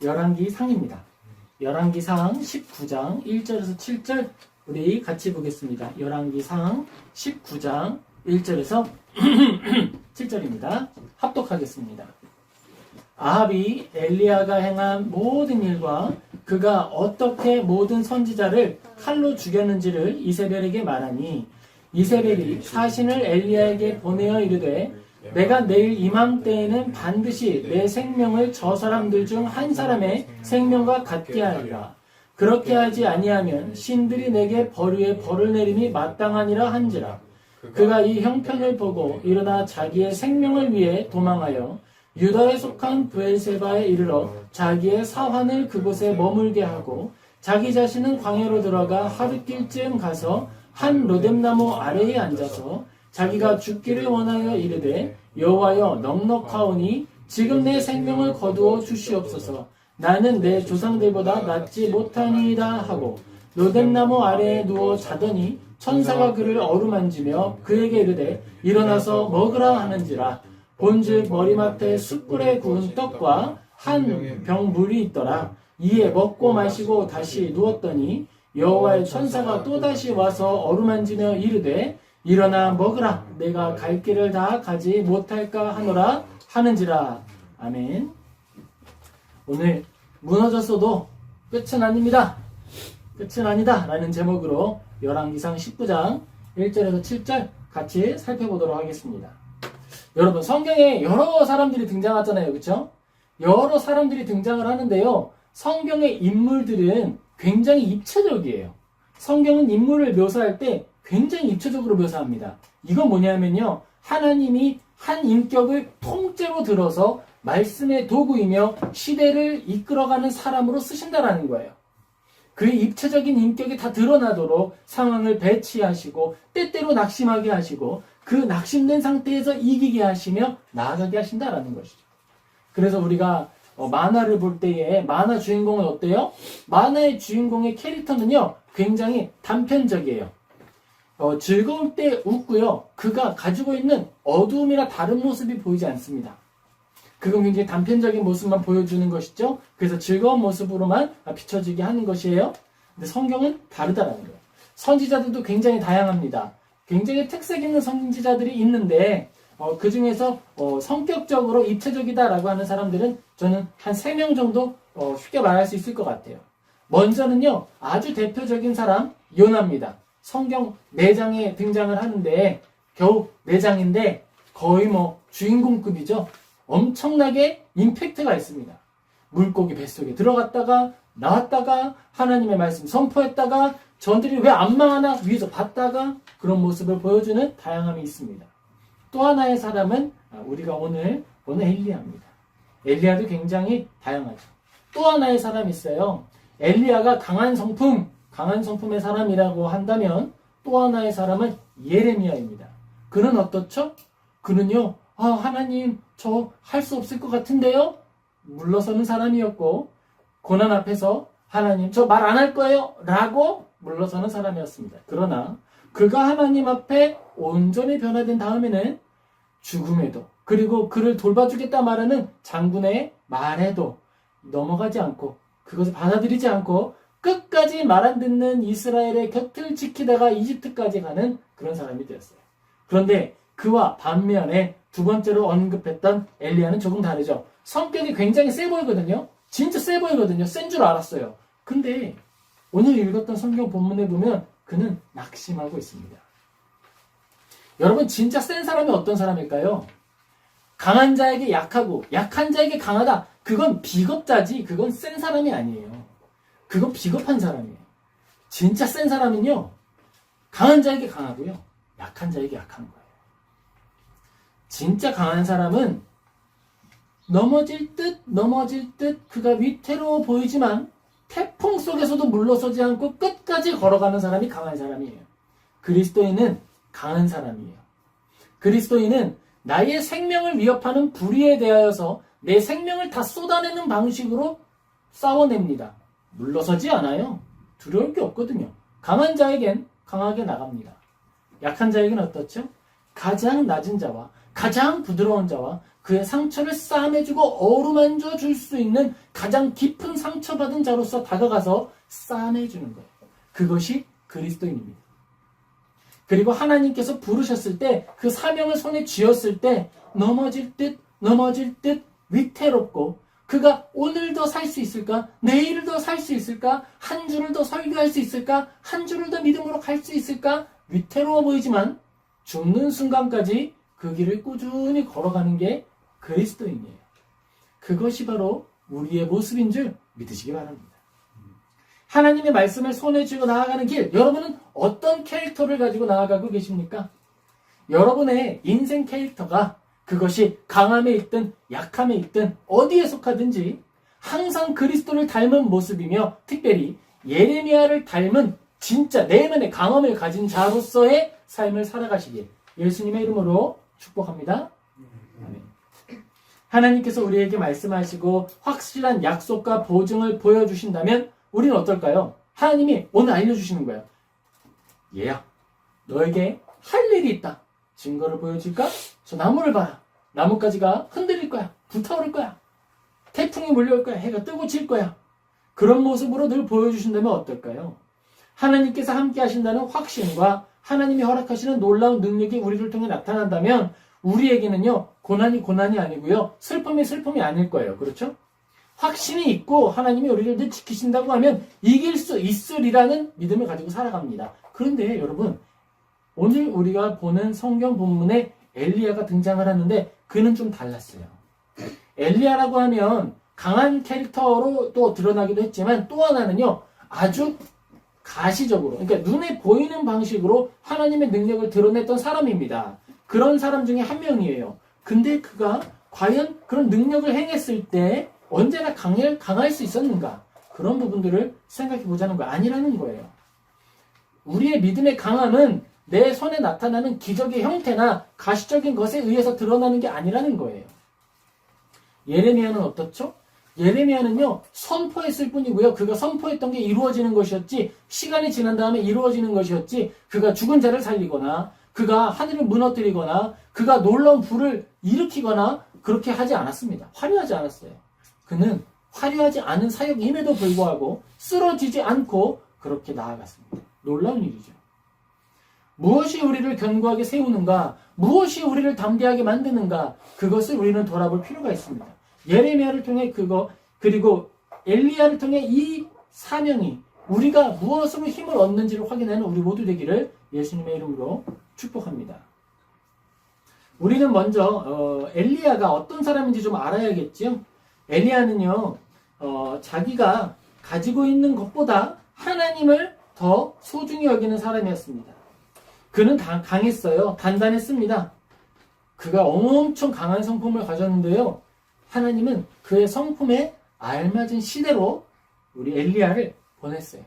열왕기상입니다. 열왕기상 19장 1절에서 7절 우리 같이 보겠습니다. 열왕기상 19장 1절에서 7절입니다. 합독하겠습니다. 아합이 엘리야가 행한 모든 일과 그가 어떻게 모든 선지자를 칼로 죽였는지를 이세벨에게 말하니 이세벨이 사신을 엘리야에게 보내어 이르되 내가 내일 이맘때에는 반드시 내 생명을 저 사람들 중 한 사람의 생명과 같게 하리라. 그렇게 하지 아니하면 신들이 내게 벌 벌을 내림이 마땅하니라 한지라. 그가 이 형편을 보고 일어나 자기의 생명을 위해 도망하여 유다에 속한 브엘세바에 이르러 자기의 사환을 그곳에 머물게 하고 자기 자신은 광야로 들어가 하룻길쯤 가서 한 로뎀나무 아래에 앉아서 자기가 죽기를 원하여 이르되 여호와여 넉넉하오니 지금 내 생명을 거두어 주시옵소서. 나는 내 조상들보다 낫지 못하니이다 하고 로뎀나무 아래에 누워 자더니 천사가 그를 어루만지며 그에게 이르되 일어나서 먹으라 하는지라. 본즉 머리맡에 숯불에 구운 떡과 한 병 물이 있더라. 이에 먹고 마시고 다시 누웠더니 여호와의 천사가 또다시 와서 어루만지며 이르되 일어나 먹으라. 내가 갈 길을 다 가지 못할까 하노라 하는지라. 아멘. 오늘 무너졌어도 끝은 아닙니다. 끝은 아니다 라는 제목으로 열왕기상 19장 1절에서 7절 같이 살펴보도록 하겠습니다. 여러분, 성경에 여러 사람들이 등장하잖아요. 그렇죠? 여러 사람들이 등장을 하는데요. 성경의 인물들은 굉장히 입체적이에요. 성경은 인물을 묘사할 때 굉장히 입체적으로 묘사합니다. 이건 뭐냐면요. 하나님이 한 인격을 통째로 들어서 말씀의 도구이며 시대를 이끌어가는 사람으로 쓰신다라는 거예요. 그의 입체적인 인격이 다 드러나도록 상황을 배치하시고 때때로 낙심하게 하시고 그 낙심된 상태에서 이기게 하시며 나아가게 하신다라는 것이죠. 그래서 우리가 만화를 볼 때에 만화 주인공은 어때요? 만화의 주인공의 캐릭터는요 굉장히 단편적이에요. 즐거울 때 웃고요. 그가 가지고 있는 어두움이나 다른 모습이 보이지 않습니다. 그건 굉장히 단편적인 모습만 보여주는 것이죠. 그래서 즐거운 모습으로만 비춰지게 하는 것이에요. 근데 성경은 다르다라는 거예요. 선지자들도 굉장히 다양합니다. 굉장히 특색 있는 선지자들이 있는데 그 중에서 성격적으로 입체적이다라고 하는 사람들은 저는 한 3명 정도 쉽게 말할 수 있을 것 같아요. 먼저는요. 아주 대표적인 사람 요나입니다. 성경 4장에 등장을 하는데 겨우 4장인데 거의 주인공급이죠. 엄청나게 임팩트가 있습니다. 물고기 뱃속에 들어갔다가 나왔다가 하나님의 말씀 선포했다가 전들이 왜 안 망하나 위에서 봤다가 그런 모습을 보여주는 다양함이 있습니다. 또 하나의 사람은 우리가 오늘 보는 엘리야입니다. 엘리야도 굉장히 다양하죠. 또 하나의 사람이 있어요. 엘리야가 강한 성품의 사람이라고 한다면 또 하나의 사람은 예레미야입니다. 그는 어떻죠? 그는요. 하나님 저 할 수 없을 것 같은데요? 물러서는 사람이었고 고난 앞에서 하나님 저 말 안 할 거예요? 라고 물러서는 사람이었습니다. 그러나 그가 하나님 앞에 온전히 변화된 다음에는 죽음에도 그리고 그를 돌봐주겠다 말하는 장군의 말에도 넘어가지 않고 그것을 받아들이지 않고 끝까지 말 안 듣는 이스라엘의 곁을 지키다가 이집트까지 가는 그런 사람이 되었어요. 그런데 그와 반면에 두 번째로 언급했던 엘리야는 조금 다르죠. 성격이 굉장히 세 보이거든요. 진짜 세 보이거든요. 센 줄 알았어요. 근데 오늘 읽었던 성경 본문에 보면 그는 낙심하고 있습니다. 여러분 진짜 센 사람이 어떤 사람일까요? 강한 자에게 약하고 약한 자에게 강하다. 그건 비겁자지 그건 센 사람이 아니에요. 그건 비겁한 사람이에요. 진짜 센 사람은요. 강한 자에게 강하고요. 약한 자에게 약한 거예요. 진짜 강한 사람은 넘어질 듯 그가 위태로워 보이지만 태풍 속에서도 물러서지 않고 끝까지 걸어가는 사람이 강한 사람이에요. 그리스도인은 강한 사람이에요. 그리스도인은 나의 생명을 위협하는 불의에 대하여서 내 생명을 다 쏟아내는 방식으로 싸워냅니다. 물러서지 않아요. 두려울 게 없거든요. 강한 자에겐 강하게 나갑니다. 약한 자에겐 어떻죠? 가장 낮은 자와 가장 부드러운 자와 그의 상처를 싸매주고 어루만져 줄 수 있는 가장 깊은 상처받은 자로서 다가가서 싸매주는 거예요. 그것이 그리스도인입니다. 그리고 하나님께서 부르셨을 때 그 사명을 손에 쥐었을 때 넘어질 듯 위태롭고 그가 오늘도 살 수 있을까? 내일도 살 수 있을까? 한 주를 더 설교할 수 있을까? 한 주를 더 믿음으로 갈 수 있을까? 위태로워 보이지만 죽는 순간까지 그 길을 꾸준히 걸어가는 게 그리스도인이에요. 그것이 바로 우리의 모습인 줄 믿으시기 바랍니다. 하나님의 말씀을 손에 쥐고 나아가는 길, 여러분은 어떤 캐릭터를 가지고 나아가고 계십니까? 여러분의 인생 캐릭터가 그것이 강함에 있든 약함에 있든 어디에 속하든지 항상 그리스도를 닮은 모습이며 특별히 예레미야를 닮은 진짜 내면의 강함을 가진 자로서의 삶을 살아가시길 예수님의 이름으로 축복합니다. 아멘. 하나님께서 우리에게 말씀하시고 확실한 약속과 보증을 보여주신다면 우리는 어떨까요? 하나님이 오늘 알려주시는 거예요. 얘야, 너에게 할 일이 있다. 증거를 보여줄까? 저 나무를 봐라. 나뭇가지가 흔들릴 거야. 불타오를 거야. 태풍이 몰려올 거야. 해가 뜨고 질 거야. 그런 모습으로 늘 보여주신다면 어떨까요? 하나님께서 함께 하신다는 확신과 하나님이 허락하시는 놀라운 능력이 우리를 통해 나타난다면 우리에게는요, 고난이 아니고요, 슬픔이 아닐 거예요. 그렇죠? 확신이 있고 하나님이 우리를 늘 지키신다고 하면 이길 수 있으리라는 믿음을 가지고 살아갑니다. 그런데 여러분, 오늘 우리가 보는 성경 본문에 엘리야가 등장을 하는데 그는 좀 달랐어요. 엘리야라고 하면 강한 캐릭터로 또 드러나기도 했지만 또 하나는요, 아주 가시적으로, 그러니까 눈에 보이는 방식으로 하나님의 능력을 드러냈던 사람입니다. 그런 사람 중에 한 명이에요. 근데 그가 과연 그런 능력을 행했을 때 언제나 강할 수 있었는가? 그런 부분들을 생각해 보자는 거 아니라는 거예요. 우리의 믿음의 강함은 내 손에 나타나는 기적의 형태나 가시적인 것에 의해서 드러나는 게 아니라는 거예요. 예레미야는 어떻죠? 예레미야는요, 선포했을 뿐이고요. 그가 선포했던 게 이루어지는 것이었지, 시간이 지난 다음에 이루어지는 것이었지, 그가 죽은 자를 살리거나, 그가 하늘을 무너뜨리거나, 그가 놀라운 불을 일으키거나, 그렇게 하지 않았습니다. 화려하지 않았어요. 그는 화려하지 않은 사역임에도 불구하고 쓰러지지 않고 그렇게 나아갔습니다. 놀라운 일이죠. 무엇이 우리를 견고하게 세우는가, 무엇이 우리를 담대하게 만드는가, 그것을 우리는 돌아볼 필요가 있습니다. 예레미야를 통해 그거, 그리고 엘리야를 통해 이 사명이 우리가 무엇으로 힘을 얻는지를 확인하는 우리 모두 되기를 예수님의 이름으로 축복합니다. 우리는 먼저 엘리야가 어떤 사람인지 좀 알아야겠죠. 엘리야는요, 자기가 가지고 있는 것보다 하나님을 더 소중히 여기는 사람이었습니다. 그는 강했어요. 단단했습니다. 그가 엄청 강한 성품을 가졌는데요, 하나님은 그의 성품에 알맞은 시대로 우리 엘리야를 보냈어요.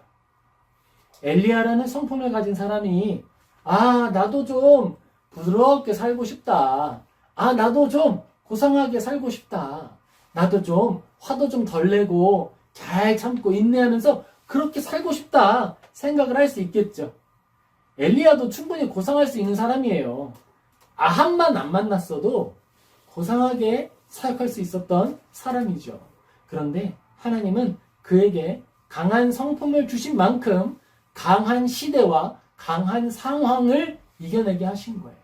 엘리야라는 성품을 가진 사람이 나도 좀 부드럽게 살고 싶다. 나도 좀 고상하게 살고 싶다. 나도 좀 화도 좀 덜 내고 잘 참고 인내하면서 그렇게 살고 싶다 생각을 할 수 있겠죠. 엘리야도 충분히 고상할 수 있는 사람이에요. 아합만 안 만났어도 고상하게 사역할 수 있었던 사람이죠. 그런데 하나님은 그에게 강한 성품을 주신 만큼 강한 시대와 강한 상황을 이겨내게 하신 거예요.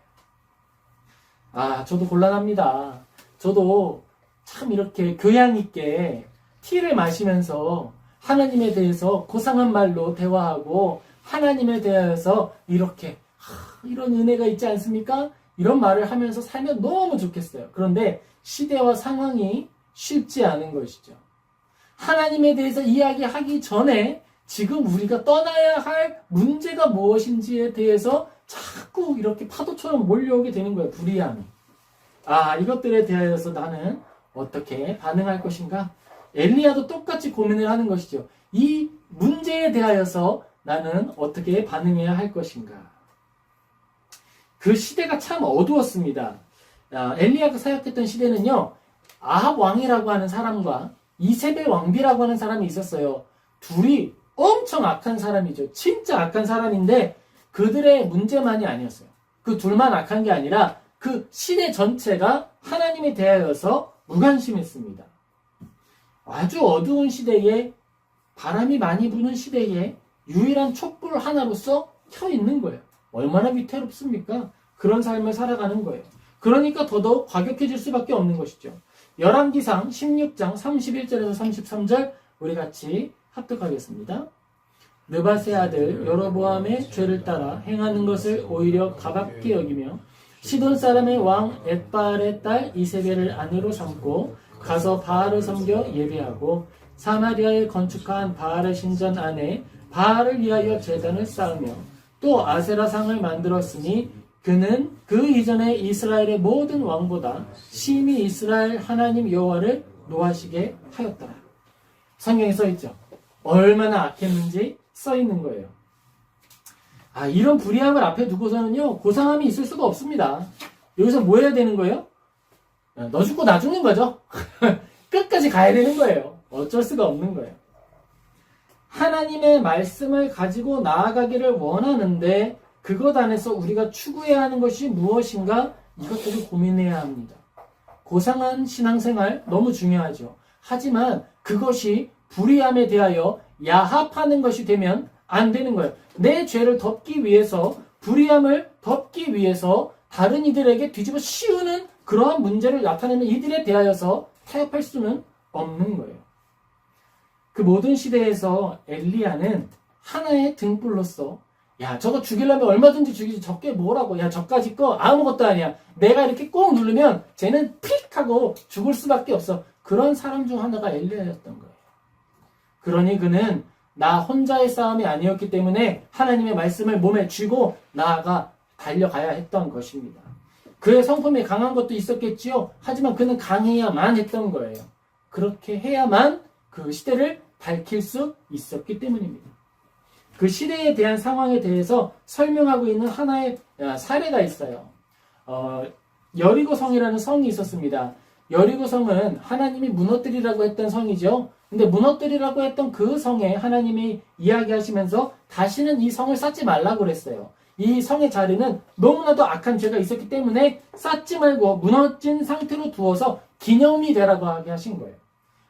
저도 곤란합니다. 저도 참 이렇게 교양 있게 티를 마시면서 하나님에 대해서 고상한 말로 대화하고 하나님에 대해서 이렇게 이런 은혜가 있지 않습니까? 이런 말을 하면서 살면 너무 좋겠어요. 그런데 시대와 상황이 쉽지 않은 것이죠. 하나님에 대해서 이야기하기 전에 지금 우리가 떠나야 할 문제가 무엇인지에 대해서 자꾸 이렇게 파도처럼 몰려오게 되는 거예요. 불이함이. 이것들에 대해서 나는 어떻게 반응할 것인가? 엘리야도 똑같이 고민을 하는 것이죠. 이 문제에 대하여서 나는 어떻게 반응해야 할 것인가? 그 시대가 참 어두웠습니다. 엘리야가 사역했던 시대는요, 아합 왕이라고 하는 사람과 이세벨 왕비라고 하는 사람이 있었어요. 둘이 엄청 악한 사람이죠. 진짜 악한 사람인데 그들의 문제만이 아니었어요. 그 둘만 악한 게 아니라 그 시대 전체가 하나님에 대하여서 무관심했습니다. 아주 어두운 시대에, 바람이 많이 부는 시대에 유일한 촛불 하나로서 켜 있는 거예요. 얼마나 위태롭습니까? 그런 삶을 살아가는 거예요. 그러니까 더더욱 과격해질 수밖에 없는 것이죠. 열왕기상 16장 31절에서 33절 우리 같이 합독하겠습니다. 느밧의 아들 여로보암의 죄를 따라 행하는 것을 오히려 가볍게 여기며 시돈 사람의 왕 엣바알의 딸 이세벨을 아내로 삼고 가서 바알을 섬겨 예배하고 사마리아에 건축한 바알의 신전 안에 바알을 위하여 제단을 쌓으며 또 아세라상을 만들었으니 그는 그 이전에 이스라엘의 모든 왕보다 심히 이스라엘 하나님 여호와를 노하시게 하였더라. 성경에 써있죠. 얼마나 악했는지 써있는 거예요. 이런 불의함을 앞에 두고서는요, 고상함이 있을 수가 없습니다. 여기서 뭐 해야 되는 거예요? 너 죽고 나 죽는 거죠. 끝까지 가야 되는 거예요. 어쩔 수가 없는 거예요. 하나님의 말씀을 가지고 나아가기를 원하는데 그것 안에서 우리가 추구해야 하는 것이 무엇인가, 이것들을 고민해야 합니다. 고상한 신앙생활 너무 중요하죠. 하지만 그것이 불의함에 대하여 야합하는 것이 되면 안 되는 거예요. 내 죄를 덮기 위해서, 불의함을 덮기 위해서 다른 이들에게 뒤집어 씌우는 그러한 문제를 나타내는 이들에 대하여서 타협할 수는 없는 거예요. 그 모든 시대에서 엘리야는 하나의 등불로서, 야, 저거 죽이려면 얼마든지 죽이지, 저게 뭐라고, 야, 저까지 거 아무것도 아니야, 내가 이렇게 꼭 누르면 쟤는 픽 하고 죽을 수밖에 없어, 그런 사람 중 하나가 엘리야였던 거예요. 그러니 그는 나 혼자의 싸움이 아니었기 때문에 하나님의 말씀을 몸에 쥐고 나아가 달려가야 했던 것입니다. 그의 성품이 강한 것도 있었겠지요. 하지만 그는 강해야만 했던 거예요. 그렇게 해야만 그 시대를 밝힐 수 있었기 때문입니다. 그 시대에 대한 상황에 대해서 설명하고 있는 하나의 사례가 있어요. 여리고성이라는 성이 있었습니다. 여리고성은 하나님이 무너뜨리라고 했던 성이죠. 근데 무너뜨리라고 했던 그 성에 하나님이 이야기하시면서 다시는 이 성을 쌓지 말라고 그랬어요. 이 성의 자리는 너무나도 악한 죄가 있었기 때문에 쌓지 말고 무너진 상태로 두어서 기념이 되라고 하게 하신 거예요.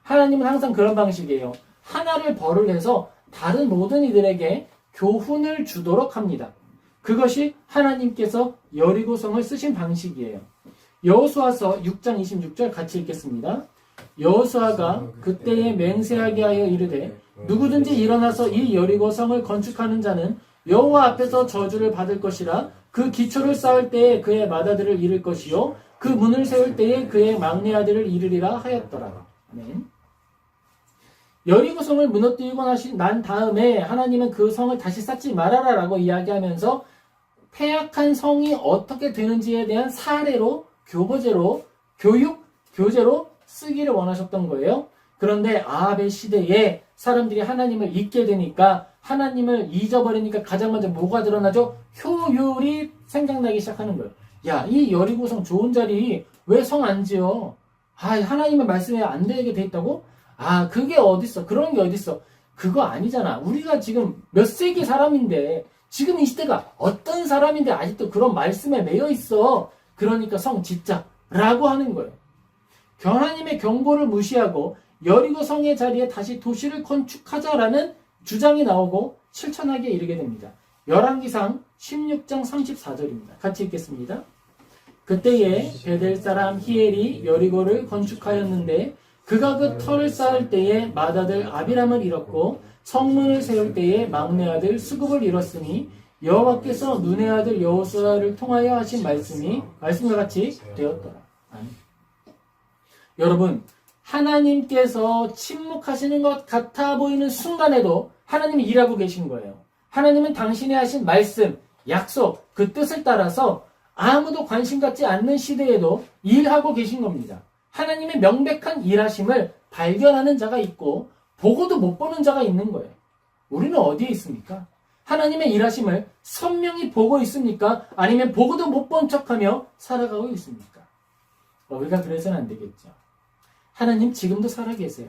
하나님은 항상 그런 방식이에요. 하나를 벌을 해서 다른 모든 이들에게 교훈을 주도록 합니다. 그것이 하나님께서 여리고성을 쓰신 방식이에요. 여호수아서 6장 26절 같이 읽겠습니다. 여호수아가 그때에 맹세하게 하여 이르되 누구든지 일어나서 이 여리고성을 건축하는 자는 여호와 앞에서 저주를 받을 것이라. 그 기초를 쌓을 때에 그의 맏아들을 잃을 것이요 그 문을 세울 때에 그의 막내 아들을 잃으리라 하였더라. 아멘. 여리고성을 무너뜨리고 난 다음에 하나님은 그 성을 다시 쌓지 말아라 라고 이야기하면서 패약한 성이 어떻게 되는지에 대한 사례로, 교보제로, 교재로 쓰기를 원하셨던 거예요. 그런데 아합의 시대에 사람들이 하나님을 잊게 되니까, 하나님을 잊어버리니까 가장 먼저 뭐가 드러나죠? 효율이 생각나기 시작하는 거예요. 야, 이 여리고성 좋은 자리 왜 성 안 지어? 하나님의 말씀에 안 되게 돼 있다고? 그게 어딨어? 그런 게 어딨어? 그거 아니잖아. 우리가 지금 몇 세기 사람인데, 지금 이 시대가 어떤 사람인데 아직도 그런 말씀에 매여 있어. 그러니까 성 짓자 라고 하는 거예요. 하나님의 경고를 무시하고 여리고 성의 자리에 다시 도시를 건축하자라는 주장이 나오고 실천하기에 이르게 됩니다. 열왕기상 16장 34절입니다. 같이 읽겠습니다. 그때에 베델 사람 히엘이 여리고를 건축하였는데 그가 그 터를 쌓을 때에 맏아들 아비람을 잃었고 성문을 세울 때에 막내 아들 수굽을 잃었으니 여호와께서 눈의 아들 여호수아를 통하여 하신 말씀과 같이 되었더라. 아멘. 여러분, 하나님께서 침묵하시는 것 같아 보이는 순간에도 하나님이 일하고 계신 거예요. 하나님은 당신이 하신 말씀, 약속, 그 뜻을 따라서 아무도 관심 갖지 않는 시대에도 일하고 계신 겁니다. 하나님의 명백한 일하심을 발견하는 자가 있고 보고도 못 보는 자가 있는 거예요. 우리는 어디에 있습니까? 하나님의 일하심을 선명히 보고 있습니까? 아니면 보고도 못 본 척하며 살아가고 있습니까? 우리가 그래서는 안 되겠죠. 하나님 지금도 살아계세요.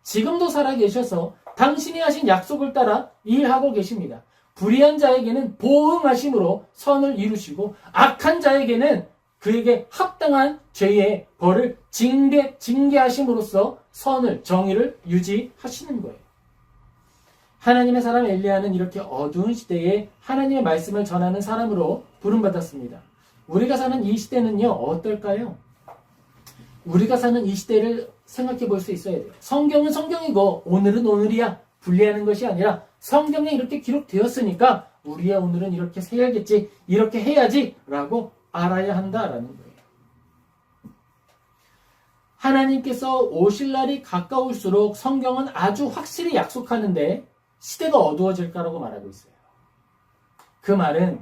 지금도 살아계셔서 당신이 하신 약속을 따라 일하고 계십니다. 불의한 자에게는 보응하심으로 선을 이루시고 악한 자에게는 그에게 합당한 죄의 벌을 징계하심으로써 선을, 정의를 유지하시는 거예요. 하나님의 사람 엘리야는 이렇게 어두운 시대에 하나님의 말씀을 전하는 사람으로 부름받았습니다. 우리가 사는 이 시대는요, 어떨까요? 우리가 사는 이 시대를 생각해 볼 수 있어야 돼요. 성경은 성경이고 오늘은 오늘이야 분리하는 것이 아니라 성경에 이렇게 기록되었으니까 우리의 오늘은 이렇게 해야겠지, 이렇게 해야지 라고 알아야 한다라는 거예요. 하나님께서 오실 날이 가까울수록 성경은 아주 확실히 약속하는데 시대가 어두워질까라고 말하고 있어요. 그 말은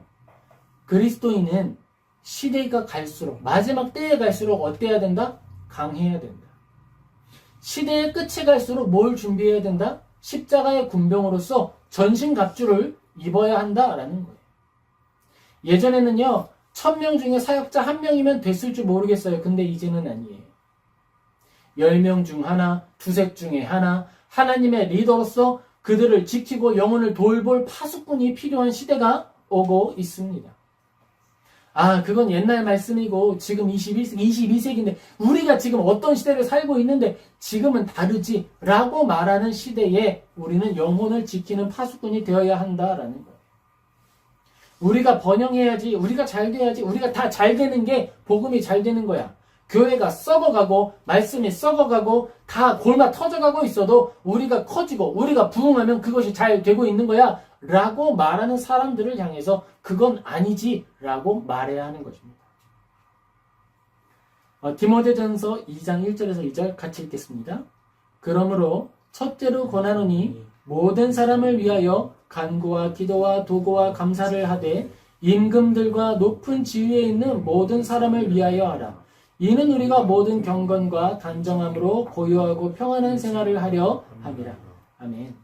그리스도인은 시대가 갈수록, 마지막 때에 갈수록 어때야 된다? 강해야 된다. 시대의 끝에 갈수록 뭘 준비해야 된다? 십자가의 군병으로서 전신갑주를 입어야 한다라는 거예요. 예전에는요, 1000명 중에 사역자 1명이면 됐을 줄 모르겠어요. 근데 이제는 아니에요. 10명 중 하나, 두색 중에 하나, 하나님의 리더로서 그들을 지키고 영혼을 돌볼 파수꾼이 필요한 시대가 오고 있습니다. 그건 옛날 말씀이고 지금 22세기인데 우리가 지금 어떤 시대를 살고 있는데 지금은 다르지 라고 말하는 시대에 우리는 영혼을 지키는 파수꾼이 되어야 한다라는 거예요. 우리가 번영해야지, 우리가 잘 돼야지, 우리가 다 잘 되는 게 복음이 잘 되는 거야. 교회가 썩어가고 말씀이 썩어가고 다 골마 터져가고 있어도 우리가 커지고 우리가 부흥하면 그것이 잘 되고 있는 거야 라고 말하는 사람들을 향해서 그건 아니지 라고 말해야 하는 것입니다. 디모데전서 2장 1절에서 2절 같이 읽겠습니다. 그러므로 첫째로 권하노니 모든 사람을 위하여 간구와 기도와 도구와 감사를 하되 임금들과 높은 지위에 있는 모든 사람을 위하여 하라. 이는 우리가 모든 경건과 단정함으로 고요하고 평안한 생활을 하려 함이라. 아멘.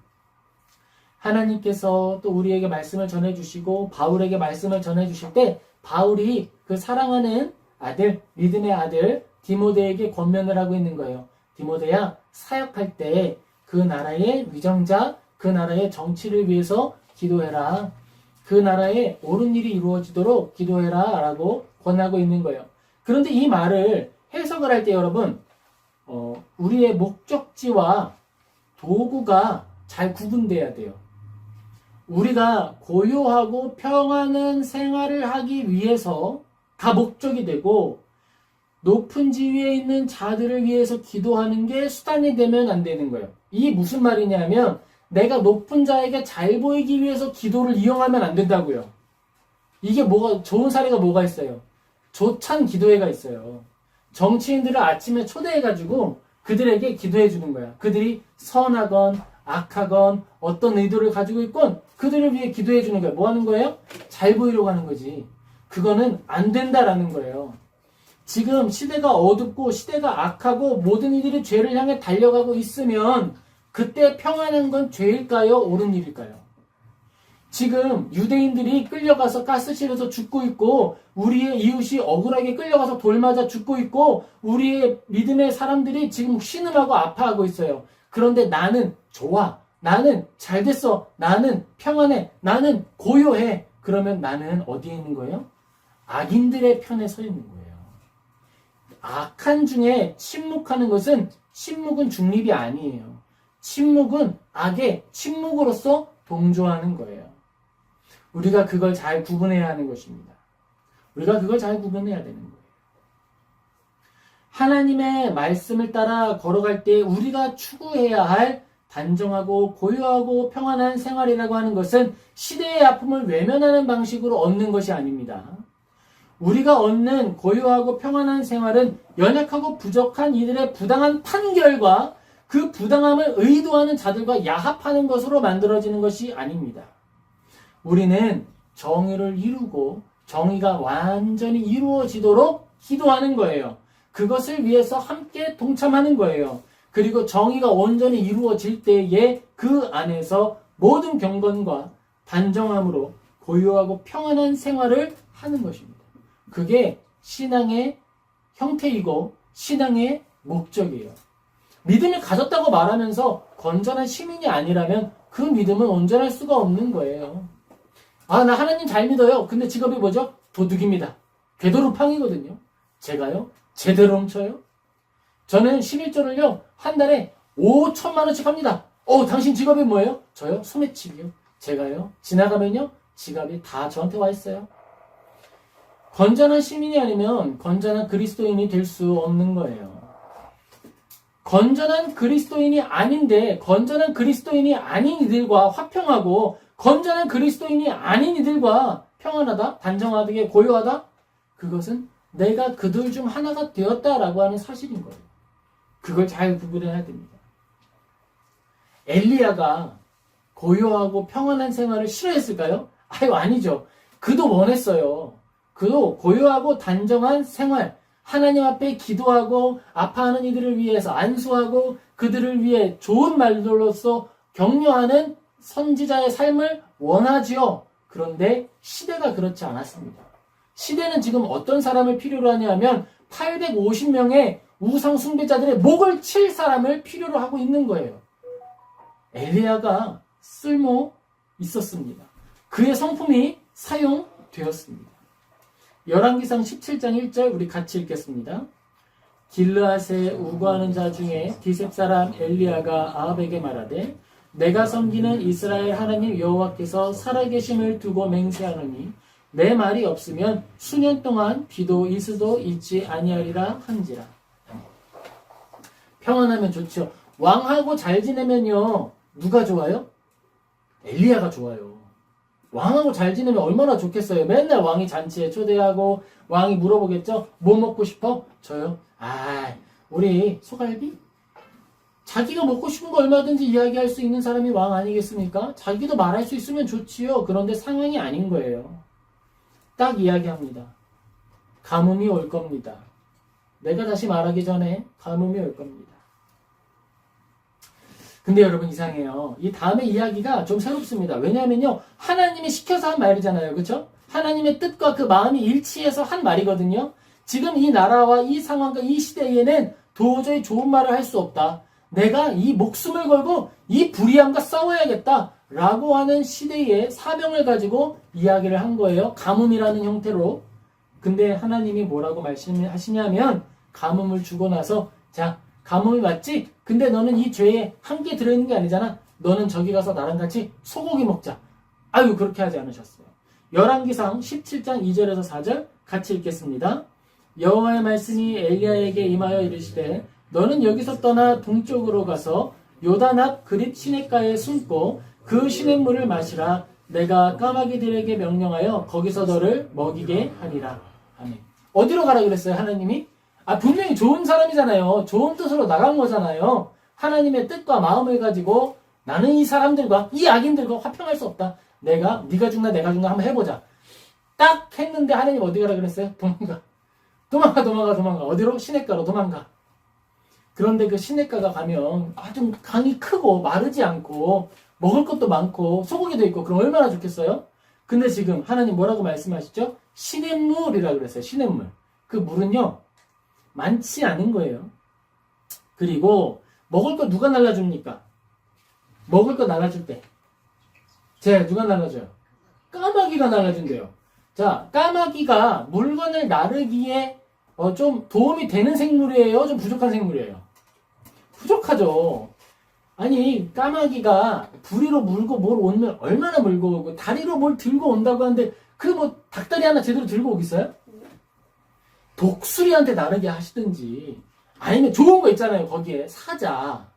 하나님께서 또 우리에게 말씀을 전해주시고 바울에게 말씀을 전해주실 때 바울이 그 사랑하는 아들, 믿음의 아들 디모데에게 권면을 하고 있는 거예요. 디모데야, 사역할 때 그 나라의 위정자, 그 나라의 정치를 위해서 기도해라. 그 나라에 옳은 일이 이루어지도록 기도해라 라고 권하고 있는 거예요. 그런데 이 말을 해석을 할 때 여러분, 우리의 목적지와 도구가 잘 구분돼야 돼요. 우리가 고요하고 평안한 생활을 하기 위해서 다 목적이 되고 높은 지위에 있는 자들을 위해서 기도하는 게 수단이 되면 안 되는 거예요. 이게 무슨 말이냐면 내가 높은 자에게 잘 보이기 위해서 기도를 이용하면 안 된다고요. 이게 좋은 사례가 뭐가 있어요? 조찬 기도회가 있어요. 정치인들을 아침에 초대해가지고 그들에게 기도해 주는 거야. 그들이 선하건 악하건 어떤 의도를 가지고 있건 그들을 위해 기도해 주는 거야. 뭐 하는 거예요? 잘 보이려고 하는 거지. 그거는 안 된다라는 거예요. 지금 시대가 어둡고 시대가 악하고 모든 이들이 죄를 향해 달려가고 있으면 그때 평안한 건 죄일까요? 옳은 일일까요? 지금 유대인들이 끌려가서 가스실에서 죽고 있고 우리의 이웃이 억울하게 끌려가서 돌 맞아 죽고 있고 우리의 믿음의 사람들이 지금 신음하고 아파하고 있어요. 그런데 나는 좋아. 나는 잘 됐어. 나는 평안해. 나는 고요해. 그러면 나는 어디에 있는 거예요? 악인들의 편에 서 있는 거예요. 악한 중에 침묵하는 것은 침묵은 중립이 아니에요. 침묵은 악의 침묵으로서 동조하는 거예요. 우리가 그걸 잘 구분해야 하는 것입니다. 우리가 그걸 잘 구분해야 되는 거예요. 하나님의 말씀을 따라 걸어갈 때 우리가 추구해야 할 단정하고 고요하고 평안한 생활이라고 하는 것은 시대의 아픔을 외면하는 방식으로 얻는 것이 아닙니다. 우리가 얻는 고요하고 평안한 생활은 연약하고 부족한 이들의 부당한 판결과 그 부당함을 의도하는 자들과 야합하는 것으로 만들어지는 것이 아닙니다. 우리는 정의를 이루고 정의가 완전히 이루어지도록 기도하는 거예요. 그것을 위해서 함께 동참하는 거예요. 그리고 정의가 온전히 이루어질 때에 그 안에서 모든 경건과 단정함으로 고요하고 평안한 생활을 하는 것입니다. 그게 신앙의 형태이고 신앙의 목적이에요. 믿음을 가졌다고 말하면서 건전한 시민이 아니라면 그 믿음은 온전할 수가 없는 거예요. 나 하나님 잘 믿어요. 근데 직업이 뭐죠? 도둑입니다. 되도록팡이거든요. 제가요? 제대로 훔쳐요? 저는 11조를요, 한 달에 5천만 원씩 합니다. 당신 직업이 뭐예요? 저요? 소매치기요. 제가요? 지나가면요, 지갑이 다 저한테 와 있어요. 건전한 시민이 아니면 건전한 그리스도인이 될 수 없는 거예요. 건전한 그리스도인이 아닌데 건전한 그리스도인이 아닌 이들과 화평하고 건전한 그리스도인이 아닌 이들과 평안하다, 단정하게 고요하다, 그것은 내가 그들 중 하나가 되었다라고 하는 사실인 거예요. 그걸 잘 구분해야 됩니다. 엘리야가 고요하고 평안한 생활을 싫어했을까요? 아니죠. 그도 원했어요. 그도 고요하고 단정한 생활, 하나님 앞에 기도하고 아파하는 이들을 위해서 안수하고 그들을 위해 좋은 말들로서 격려하는 선지자의 삶을 원하지요. 그런데 시대가 그렇지 않았습니다. 시대는 지금 어떤 사람을 필요로 하냐면 850명의 우상 숭배자들의 목을 칠 사람을 필요로 하고 있는 거예요. 엘리야가 쓸모 있었습니다. 그의 성품이 사용되었습니다. 열왕기상 17장 1절 우리 같이 읽겠습니다. 길르앗에 우거하는 자 중에 디셉 사람 엘리야가 아합에게 말하되 내가 섬기는 이스라엘 하나님 여호와께서 살아계심을 두고 맹세하노니 내 말이 없으면 수년 동안 비도 이슬도 있지 아니하리라 한지라. 평안하면 좋죠. 왕하고 잘 지내면요, 누가 좋아요? 엘리야가 좋아요. 왕하고 잘 지내면 얼마나 좋겠어요. 맨날 왕이 잔치에 초대하고 왕이 물어보겠죠. 뭐 먹고 싶어? 저요? 우리 소갈비? 자기가 먹고 싶은 거 얼마든지 이야기할 수 있는 사람이 왕 아니겠습니까? 자기도 말할 수 있으면 좋지요. 그런데 상황이 아닌 거예요. 딱 이야기합니다. 가뭄이 올 겁니다. 내가 다시 말하기 전에 가뭄이 올 겁니다. 근데 여러분 이상해요. 이 다음의 이야기가 좀 새롭습니다. 왜냐하면요, 하나님이 시켜서 한 말이잖아요. 그렇죠? 하나님의 뜻과 그 마음이 일치해서 한 말이거든요. 지금 이 나라와 이 상황과 이 시대에는 도저히 좋은 말을 할 수 없다. 내가 이 목숨을 걸고 이 불의함과 싸워야겠다 라고 하는 시대의 사명을 가지고 이야기를 한 거예요. 가뭄이라는 형태로. 근데 하나님이 뭐라고 말씀하시냐면, 가뭄을 주고 나서 자, 가뭄이 맞지? 근데 너는 이 죄에 함께 들어있는 게 아니잖아. 너는 저기 가서 나랑 같이 소고기 먹자. 그렇게 하지 않으셨어요. 열왕기상 17장 2절에서 4절 같이 읽겠습니다. 여호와의 말씀이 엘리야에게 임하여 이르시되 너는 여기서 떠나 동쪽으로 가서 요단 앞 그릿 시냇가에 숨고 그 시냇물을 마시라. 내가 까마귀들에게 명령하여 거기서 너를 먹이게 하리라. 아멘. 어디로 가라 그랬어요, 하나님이? 분명히 좋은 사람이잖아요. 좋은 뜻으로 나간 거잖아요. 하나님의 뜻과 마음을 가지고 나는 이 사람들과 이 악인들과 화평할 수 없다. 네가 죽나 내가 죽나 한번 해보자. 딱 했는데 하나님 어디 가라 그랬어요? 도망가. 어디로? 시냇가로 도망가. 그런데 그 시냇가가 가면 아주 강이 크고 마르지 않고 먹을 것도 많고 소고기도 있고 그럼 얼마나 좋겠어요? 근데 지금 하나님 뭐라고 말씀하시죠? 시냇물이라고 그랬어요. 시냇물. 그 물은요, 많지 않은 거예요. 그리고 먹을 거 누가 날라줍니까? 먹을 거 날라줄 때 누가 날라줘요? 까마귀가 날라준대요. 자, 까마귀가 물건을 나르기에 좀 도움이 되는 생물이에요? 좀 부족한 생물이에요? 부족하죠. 까마귀가 부리로 물고 뭘 오면 얼마나 물고 오고 다리로 뭘 들고 온다고 하는데 닭다리 하나 제대로 들고 오겠어요? 독수리한테 나르게 하시든지 아니면 좋은 거 있잖아요. 거기에 사자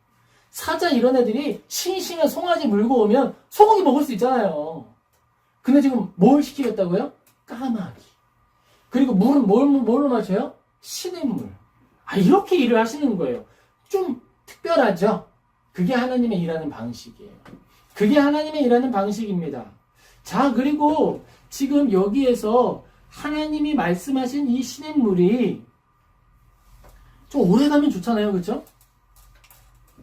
이런 애들이 싱싱한 송아지 물고 오면 소고기 먹을 수 있잖아요. 근데 지금 뭘 시키겠다고요? 까마귀. 그리고 물은 뭘로 마셔요? 시냇물. 이렇게 일을 하시는 거예요. 좀 특별하죠? 그게 하나님의 일하는 방식이에요. 그게 하나님의 일하는 방식입니다. 자, 그리고 지금 여기에서 하나님이 말씀하신 이 시냇물이 좀 오래 가면 좋잖아요. 그렇죠?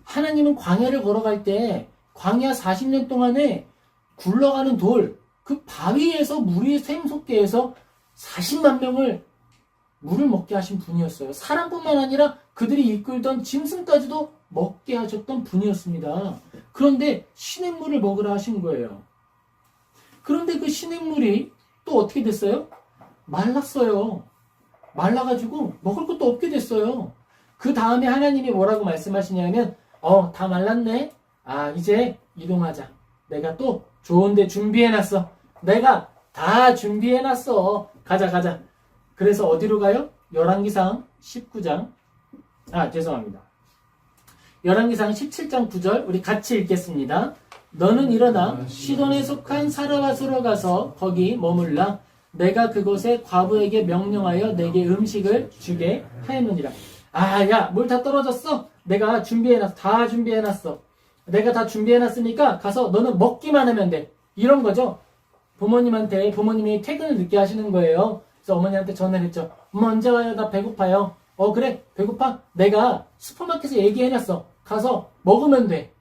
하나님은 광야를 걸어갈 때 광야 40년 동안에 굴러가는 돌, 그 바위에서 물이 샘솟게 해서 40만 명을 물을 먹게 하신 분이었어요. 사람뿐만 아니라 그들이 이끌던 짐승까지도 먹게 하셨던 분이었습니다. 그런데 시냇물을 먹으라 하신 거예요. 그런데 그 시냇물이 또 어떻게 됐어요? 말랐어요. 말라가지고 먹을 것도 없게 됐어요. 그 다음에 하나님이 뭐라고 말씀하시냐면 다 말랐네. 이제 이동하자. 내가 또 좋은데 준비해놨어. 내가 다 준비해놨어. 가자. 그래서 어디로 가요? 열왕기상 19장. 죄송합니다. 열왕기상 17장 9절 우리 같이 읽겠습니다. 너는 일어나 시돈에 속한 사르밧으로 가서 거기 머물라. 내가 그곳에 과부에게 명령하여 내게 음식을 주게 하였느니라. 야, 물 다 떨어졌어? 내가 준비해놨어. 다 준비해놨어. 내가 다 준비해놨으니까 가서 너는 먹기만 하면 돼. 이런 거죠. 부모님이 퇴근을 늦게 하시는 거예요. 그래서 어머니한테 전화를 했죠. 엄마 언제 와요? 나 배고파요. 그래? 배고파? 내가 슈퍼마켓에 얘기해놨어. 가서 먹으면 돼.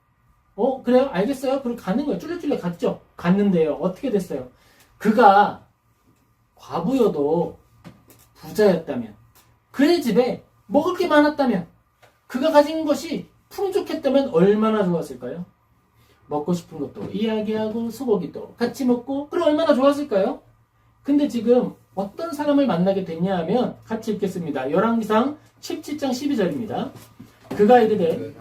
그래요? 알겠어요? 그리고 가는 거예요. 쫄래쫄래 갔죠? 갔는데요. 어떻게 됐어요? 그가 과부여도 부자였다면, 그의 집에 먹을 게 많았다면, 그가 가진 것이 풍족했다면 얼마나 좋았을까요? 먹고 싶은 것도 이야기하고 소고기도 같이 먹고, 그럼 얼마나 좋았을까요? 근데 지금 어떤 사람을 만나게 됐냐 하면 같이 읽겠습니다. 열왕기상 17장 12절입니다. 그가 이르되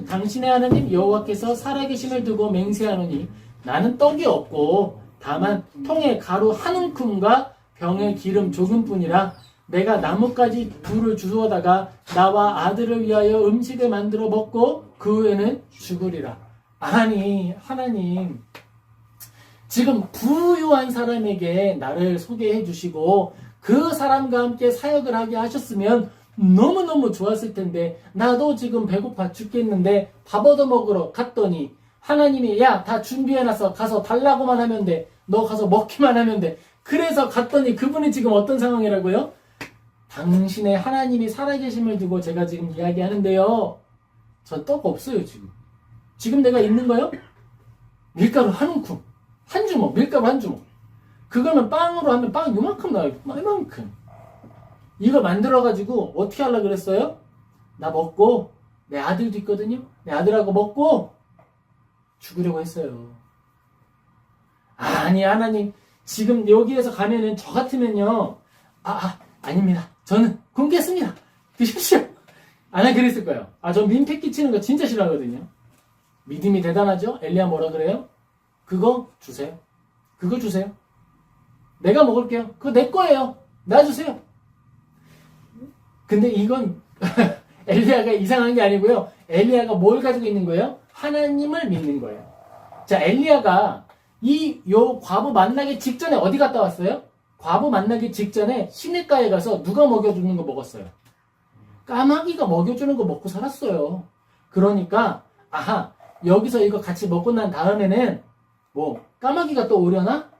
당신의 하나님 여호와께서 살아계심을 두고 맹세하노니 나는 떡이 없고 다만 통에 가루 한 움큼과 병에 기름 조금뿐이라. 내가 나뭇가지 둘을 주워다가 나와 아들을 위하여 음식을 만들어 먹고 그 후에는 죽으리라. 아니 하나님 지금 부유한 사람에게 나를 소개해 주시고 그 사람과 함께 사역을 하게 하셨으면 너무너무 좋았을 텐데, 나도 지금 배고파 죽겠는데 밥 얻어 먹으러 갔더니 하나님이 다 준비해놨어. 가서 달라고만 하면 돼. 너 가서 먹기만 하면 돼. 그래서 갔더니 그분이 지금 어떤 상황이라고요? 당신의 하나님이 살아계심을 두고 제가 지금 이야기하는데요. 저 떡 없어요 지금. 지금 내가 있는 거요? 밀가루 한 움큼. 한 주먹. 밀가루 한 주먹. 그거는 빵으로 하면 빵 요만큼 나와요. 이만큼. 이거 만들어가지고 어떻게 하려고 그랬어요? 나 먹고 내 아들도 있거든요. 내 아들하고 먹고 죽으려고 했어요. 아니 하나님 지금 여기에서 가면은 저 같으면요. 아닙니다. 저는 굶겠습니다. 드십시오. 안 그랬을 거예요. 저 민폐 끼치는 거 진짜 싫어하거든요. 믿음이 대단하죠? 엘리야 뭐라 그래요? 그거 주세요. 그거 주세요. 내가 먹을게요. 그거 내 거예요. 놔주세요. 근데 이건 엘리야가 이상한 게 아니고요. 엘리야가 뭘 가지고 있는 거예요? 하나님을 믿는 거예요. 자, 엘리야가 요 과부 만나기 직전에 어디 갔다 왔어요? 과부 만나기 직전에 시냇가에 가서 누가 먹여주는 거 먹었어요? 까마귀가 먹여주는 거 먹고 살았어요. 그러니까 여기서 이거 같이 먹고 난 다음에는 까마귀가 또 오려나?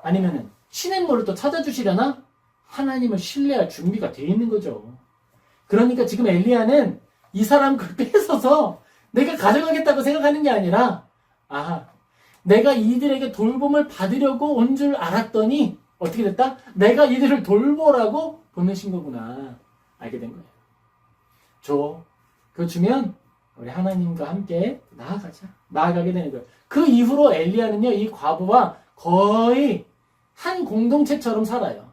아니면은 시냇물을 또 찾아주시려나? 하나님을 신뢰할 준비가 돼 있는 거죠. 그러니까 지금 엘리야는 이 사람 걸 뺏어서 내가 가져가겠다고 생각하는 게 아니라 내가 이들에게 돌봄을 받으려고 온 줄 알았더니 어떻게 됐다? 내가 이들을 돌보라고 보내신 거구나. 알게 된 거예요. 그거 주면 우리 하나님과 함께 나아가게 되는 거예요. 그 이후로 엘리야는요, 이 과부와 거의 한 공동체처럼 살아요.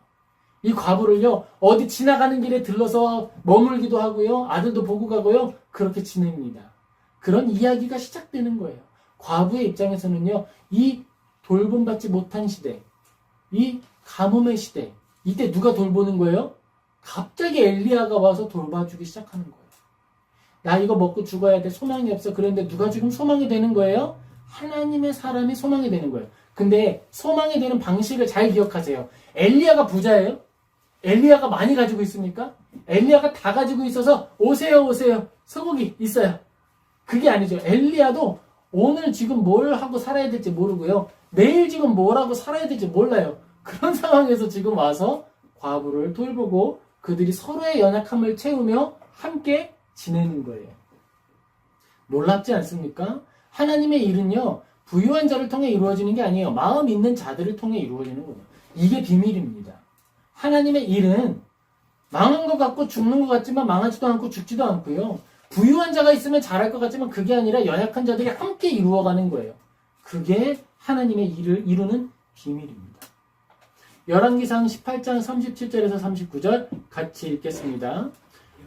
이 과부를요, 어디 지나가는 길에 들러서 머물기도 하고요, 아들도 보고 가고요, 그렇게 지냅니다. 그런 이야기가 시작되는 거예요. 과부의 입장에서는요, 이 돌봄받지 못한 시대, 이 가뭄의 시대, 이때 누가 돌보는 거예요? 갑자기 엘리야가 와서 돌봐주기 시작하는 거예요. 나 이거 먹고 죽어야 돼. 소망이 없어. 그런데 누가 지금 소망이 되는 거예요? 하나님의 사람이 소망이 되는 거예요. 근데 소망이 되는 방식을 잘 기억하세요. 엘리야가 부자예요? 엘리야가 많이 가지고 있습니까? 엘리야가 다 가지고 있어서 오세요. 소고기 있어요. 그게 아니죠. 엘리야도 오늘 지금 뭘 하고 살아야 될지 모르고요. 내일 지금 뭘 하고 살아야 될지 몰라요. 그런 상황에서 지금 와서 과부를 돌보고 그들이 서로의 연약함을 채우며 함께 지내는 거예요. 놀랍지 않습니까? 하나님의 일은요, 부유한 자를 통해 이루어지는 게 아니에요. 마음 있는 자들을 통해 이루어지는 거예요. 이게 비밀입니다. 하나님의 일은 망한 것 같고 죽는 것 같지만 망하지도 않고 죽지도 않고요. 부유한 자가 있으면 잘할 것 같지만 그게 아니라 연약한 자들이 함께 이루어가는 거예요. 그게 하나님의 일을 이루는 비밀입니다. 열왕기상 18장 37절에서 39절 같이 읽겠습니다.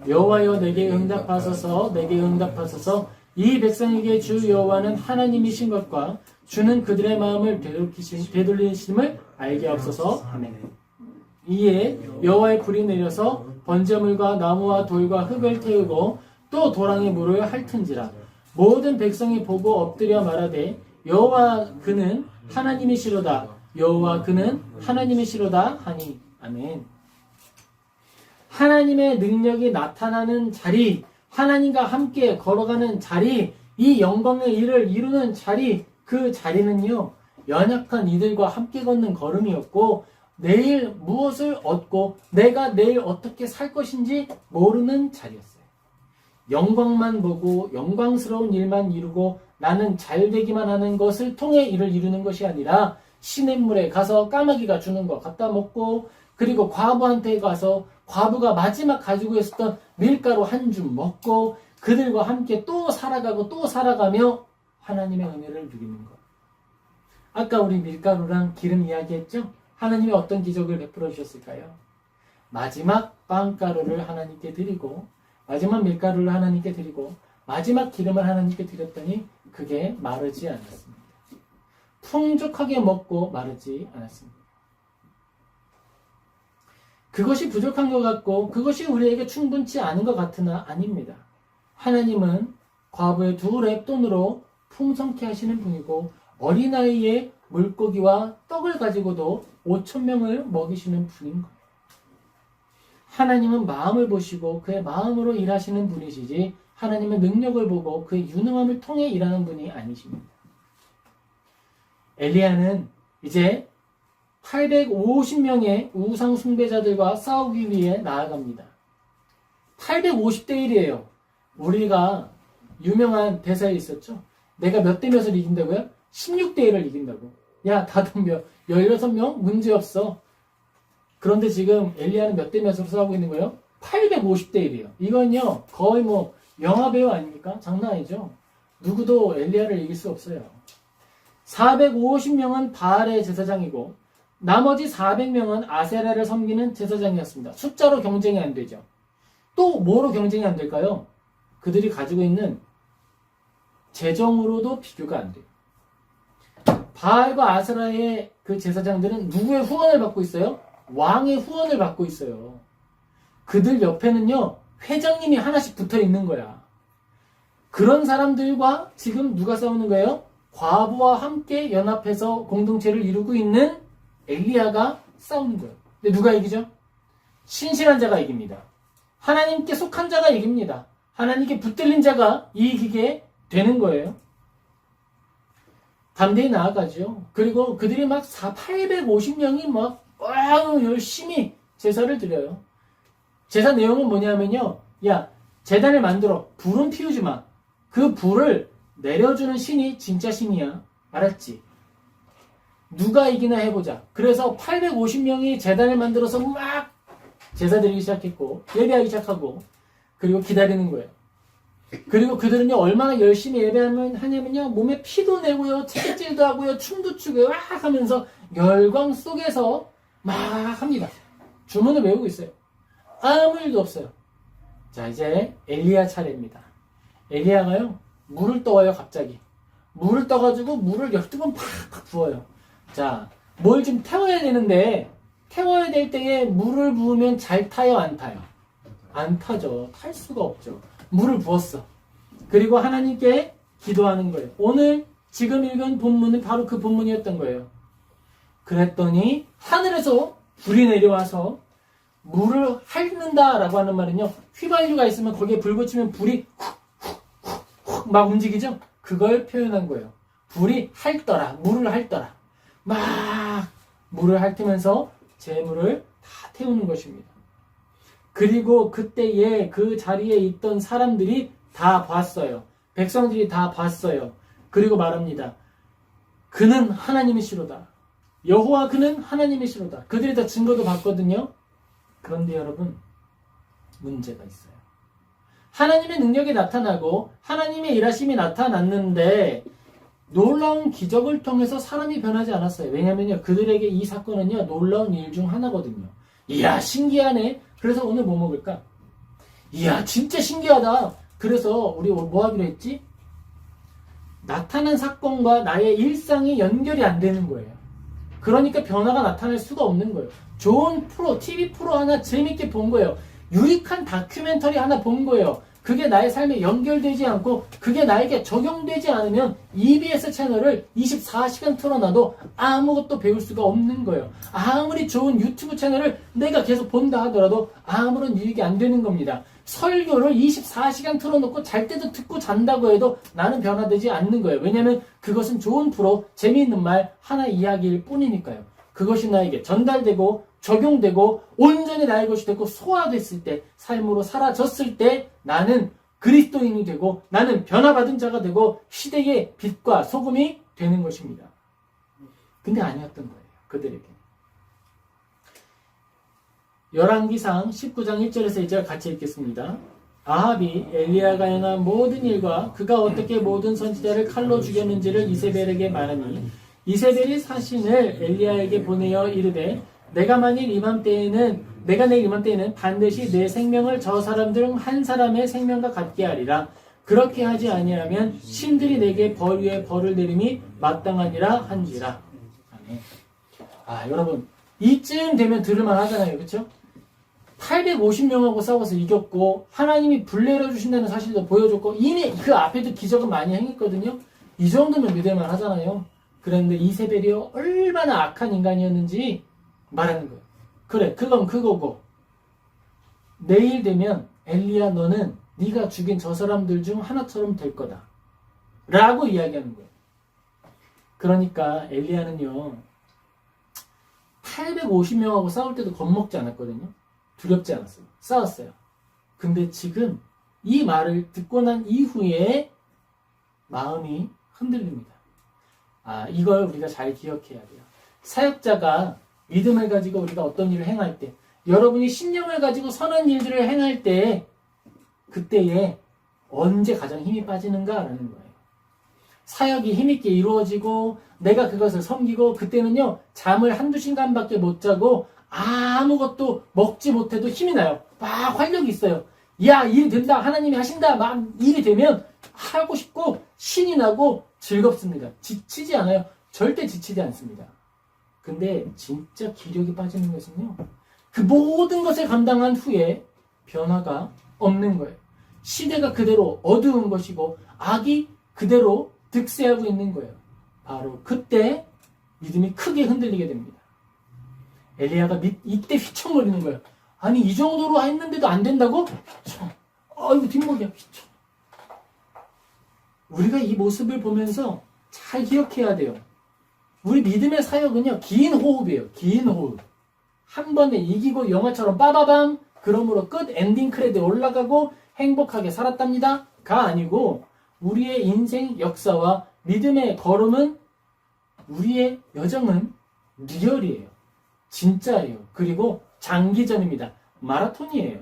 여호와여 내게 응답하소서 내게 응답하소서 이 백성에게 주 여호와는 하나님이신 것과 주는 그들의 마음을 되돌리심을 알게 하옵소서. 아멘. 이에 여호와의 불이 내려서 번제물과 나무와 돌과 흙을 태우고 또 도랑의 물을 핥은지라 모든 백성이 보고 엎드려 말하되 여호와 그는 하나님이시로다 여호와 그는 하나님이시로다 하니. 아멘. 하나님의 능력이 나타나는 자리, 하나님과 함께 걸어가는 자리, 이 영광의 일을 이루는 자리, 그 자리는요 연약한 이들과 함께 걷는 걸음이었고 내일 무엇을 얻고 내가 내일 어떻게 살 것인지 모르는 자리였어요. 영광만 보고 영광스러운 일만 이루고 나는 잘되기만 하는 것을 통해 일을 이루는 것이 아니라 시냇물에 가서 까마귀가 주는 거 갖다 먹고 그리고 과부한테 가서 과부가 마지막 가지고 있었던 밀가루 한 줌 먹고 그들과 함께 또 살아가고 또 살아가며 하나님의 은혜를 누리는 것. 아까 우리 밀가루랑 기름 이야기했죠? 하나님이 어떤 기적을 베풀어 주셨을까요? 마지막 빵가루를 하나님께 드리고 마지막 밀가루를 하나님께 드리고 마지막 기름을 하나님께 드렸더니 그게 마르지 않았습니다. 풍족하게 먹고 마르지 않았습니다. 그것이 부족한 것 같고 그것이 우리에게 충분치 않은 것 같으나 아닙니다. 하나님은 과부의 2랩돈으로 풍성케 하시는 분이고 어린아이의 물고기와 떡을 가지고도 5,000명을 먹이시는 분인 거예요. 하나님은 마음을 보시고 그의 마음으로 일하시는 분이시지 하나님은 능력을 보고 그의 유능함을 통해 일하는 분이 아니십니다. 엘리야는 이제 850명의 우상 숭배자들과 싸우기 위해 나아갑니다. 850대 1이에요. 우리가 유명한 대사에 있었죠. 내가 몇 대 몇을 이긴다고요? 16대 1을 이긴다고. 야, 다들 16명? 문제없어. 그런데 지금 엘리야는 몇 대 몇으로 싸우고 있는 거예요? 850대 1이에요. 이건요, 거의 영화배우 아닙니까? 장난 아니죠? 누구도 엘리야를 이길 수 없어요. 450명은 바알의 제사장이고, 나머지 400명은 아세라를 섬기는 제사장이었습니다. 숫자로 경쟁이 안 되죠. 또 뭐로 경쟁이 안 될까요? 그들이 가지고 있는 재정으로도 비교가 안 돼요. 바알과 아세라의 그 제사장들은 누구의 후원을 받고 있어요? 왕의 후원을 받고 있어요. 그들 옆에는요, 회장님이 하나씩 붙어 있는 거야. 그런 사람들과 지금 누가 싸우는 거예요? 과부와 함께 연합해서 공동체를 이루고 있는 엘리야가 싸우는 거예요. 근데 누가 이기죠? 신실한 자가 이깁니다. 하나님께 속한 자가 이깁니다. 하나님께 붙들린 자가 이기게 되는 거예요. 담대히 나아가죠. 그리고 그들이 막 850명이 막 열심히 제사를 드려요. 제사 내용은 뭐냐면요. 야, 제단을 만들어. 불은 피우지 마. 그 불을 내려주는 신이 진짜 신이야. 알았지? 누가 이기나 해보자. 그래서 850명이 제단을 만들어서 막 제사 드리기 시작했고 예배하기 시작하고 그리고 기다리는 거예요. 그리고 그들은요 얼마나 열심히 예배하냐면요 몸에 피도 내고요 채찍질도 하고요 춤도 추고요 막 하면서 열광 속에서 막 합니다. 주문을 외우고 있어요. 아무 일도 없어요. 자 이제 엘리야 차례입니다. 엘리야가요 물을 떠와요. 갑자기 물을 떠가지고 물을 12번 팍팍 부어요. 자 뭘 좀 태워야 되는데 태워야 될 때에 물을 부으면 잘 타요 안 타요? 안 타죠. 탈 수가 없죠. 물을 부었어. 그리고 하나님께 기도하는 거예요. 오늘 지금 읽은 본문은 바로 그 본문이었던 거예요. 그랬더니 하늘에서 불이 내려와서 물을 핥는다라고 하는 말은요. 휘발유가 있으면 거기에 불 붙이면 불이 훅훅훅 막 움직이죠. 그걸 표현한 거예요. 불이 핥더라. 물을 핥더라. 막 물을 핥으면서 재물을 다 태우는 것입니다. 그리고 그때에 그 자리에 있던 사람들이 다 봤어요. 백성들이 다 봤어요. 그리고 말합니다. 그는 하나님이시로다. 여호와 그는 하나님이시로다. 그들이 다 증거도 봤거든요. 그런데 여러분 문제가 있어요. 하나님의 능력이 나타나고 하나님의 일하심이 나타났는데 놀라운 기적을 통해서 사람이 변하지 않았어요. 왜냐면요, 그들에게 이 사건은요, 놀라운 일 중 하나거든요. 이야, 신기하네. 그래서 오늘 뭐 먹을까? 이야, 진짜 신기하다. 그래서 우리 뭐 하기로 했지? 나타난 사건과 나의 일상이 연결이 안 되는 거예요. 그러니까 변화가 나타날 수가 없는 거예요. 좋은 프로, TV 프로 하나 재밌게 본 거예요. 유익한 다큐멘터리 하나 본 거예요. 그게 나의 삶에 연결되지 않고 그게 나에게 적용되지 않으면 EBS 채널을 24시간 틀어놔도 아무것도 배울 수가 없는 거예요. 아무리 좋은 유튜브 채널을 내가 계속 본다 하더라도 아무런 유익이 안 되는 겁니다. 설교를 24시간 틀어놓고 잘 때도 듣고 잔다고 해도 나는 변화되지 않는 거예요. 왜냐하면 그것은 좋은 프로, 재미있는 말, 하나의 이야기일 뿐이니까요. 그것이 나에게 전달되고 적용되고 온전히 나의 것이 되고 소화됐을 때, 삶으로 사라졌을 때 나는 그리스도인이 되고 나는 변화받은 자가 되고 시대의 빛과 소금이 되는 것입니다. 근데 아니었던 거예요. 그들에게. 열왕기상 19장 1절에서 2절 같이 읽겠습니다. 아합이 엘리야가 행한 모든 일과 그가 어떻게 모든 선지자를 칼로 죽였는지를 이세벨에게 말하니 이세벨이 사신을 엘리야에게 보내어 이르되 내가 내일 이맘때에는 반드시 내 생명을 저 사람들 중 한 사람의 생명과 같게 하리라. 그렇게 하지 아니하면 신들이 내게 벌 위에 벌을 내림이 마땅하니라 한지라. 아멘. 여러분 이쯤 되면 들을만 하잖아요. 그렇죠? 850명하고 싸워서 이겼고 하나님이 불 내려주신다는 사실도 보여줬고 이미 그 앞에도 기적은 많이 행했거든요. 이 정도면 믿을만 하잖아요. 그런데 이세벨이 얼마나 악한 인간이었는지 말하는 거예요. 그래, 그건 그거고 내일 되면 엘리야 너는 네가 죽인 저 사람들 중 하나처럼 될 거다 라고 이야기하는 거예요. 그러니까 엘리야는요 850명하고 싸울 때도 겁먹지 않았거든요. 두렵지 않았어요. 싸웠어요. 근데 지금 이 말을 듣고 난 이후에 마음이 흔들립니다. 이걸 우리가 잘 기억해야 돼요. 사역자가 믿음을 가지고 우리가 어떤 일을 행할 때, 여러분이 신념을 가지고 선한 일들을 행할 때, 그때에 언제 가장 힘이 빠지는가라는 거예요. 사역이 힘있게 이루어지고 내가 그것을 섬기고 그때는요 잠을 한두 시간밖에 못 자고 아무것도 먹지 못해도 힘이 나요. 막 활력이 있어요. 야, 일이 된다, 하나님이 하신다, 막 일이 되면 하고 싶고 신이 나고 즐겁습니다. 지치지 않아요. 절대 지치지 않습니다. 근데 진짜 기력이 빠지는 것은요 그 모든 것을 감당한 후에 변화가 없는 거예요. 시대가 그대로 어두운 것이고 악이 그대로 득세하고 있는 거예요. 바로 그때 믿음이 크게 흔들리게 됩니다. 엘리야가 이때 휘청거리는 거예요. 아니 이 정도로 했는데도 안 된다고? 휘청. 이거 뒷목이야. 휘청. 우리가 이 모습을 보면서 잘 기억해야 돼요. 우리 믿음의 사역은요 긴 호흡이에요. 긴 호흡. 한 번에 이기고 영화처럼 빠바밤 그러므로 끝 엔딩 크레딧 올라가고 행복하게 살았답니다 가 아니고 우리의 인생 역사와 믿음의 걸음은 우리의 여정은 리얼이에요. 진짜예요. 그리고 장기전입니다. 마라톤이에요.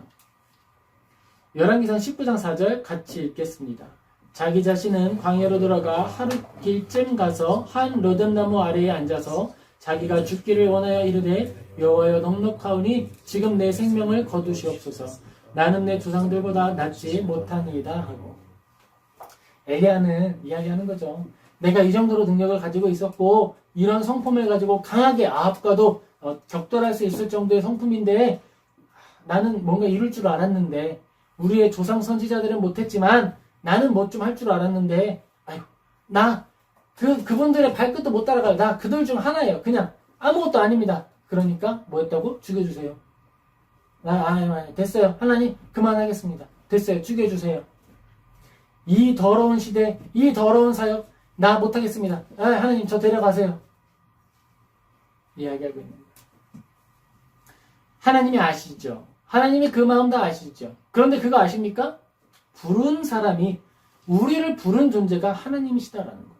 열왕기상 19장 4절 같이 읽겠습니다. 자기 자신은 광야로 들어가 하루 길쯤 가서 한 로뎀나무 아래에 앉아서 자기가 죽기를 원하여 이르되 여호와여 넉넉하오니 지금 내 생명을 거두시옵소서. 나는 내 조상들보다 낫지 못하니이다 하고 엘리야는 이야기하는 거죠. 내가 이 정도로 능력을 가지고 있었고 이런 성품을 가지고 강하게 아합과도 격돌할 수 있을 정도의 성품인데 나는 뭔가 이룰 줄 알았는데 우리의 조상 선지자들은 못했지만 나는 뭐 좀 할 줄 알았는데 나 그분들의 발끝도 못 따라가요. 나 그들 중 하나예요. 그냥 아무것도 아닙니다. 그러니까 뭐 했다고? 죽여주세요. 됐어요. 하나님 그만하겠습니다. 됐어요. 죽여주세요. 이 더러운 시대, 이 더러운 사역 나 못하겠습니다. 하나님 저 데려가세요. 이야기하고 있는 거예요. 하나님이 아시죠. 하나님이 그 마음 다 아시죠. 그런데 그거 아십니까? 부른 사람이 우리를 부른 존재가 하나님이시다라는 거예요.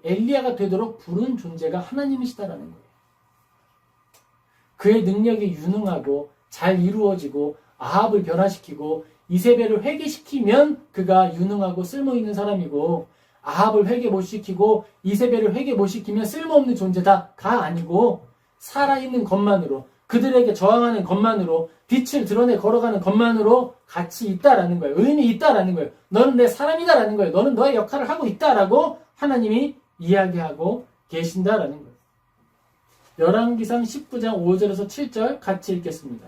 엘리야가 되도록 부른 존재가 하나님이시다라는 거예요. 그의 능력이 유능하고 잘 이루어지고 아합을 변화시키고 이세벨을 회개시키면 그가 유능하고 쓸모있는 사람이고 아합을 회개 못 시키고 이세벨을 회개 못 시키면 쓸모없는 존재다가 아니고 살아있는 것만으로 그들에게 저항하는 것만으로 빛을 드러내 걸어가는 것만으로 가치 있다라는 거예요. 의미 있다라는 거예요. 너는 내 사람이다라는 거예요. 너는 너의 역할을 하고 있다라고 하나님이 이야기하고 계신다라는 거예요. 열왕기상 19장 5절에서 7절 같이 읽겠습니다.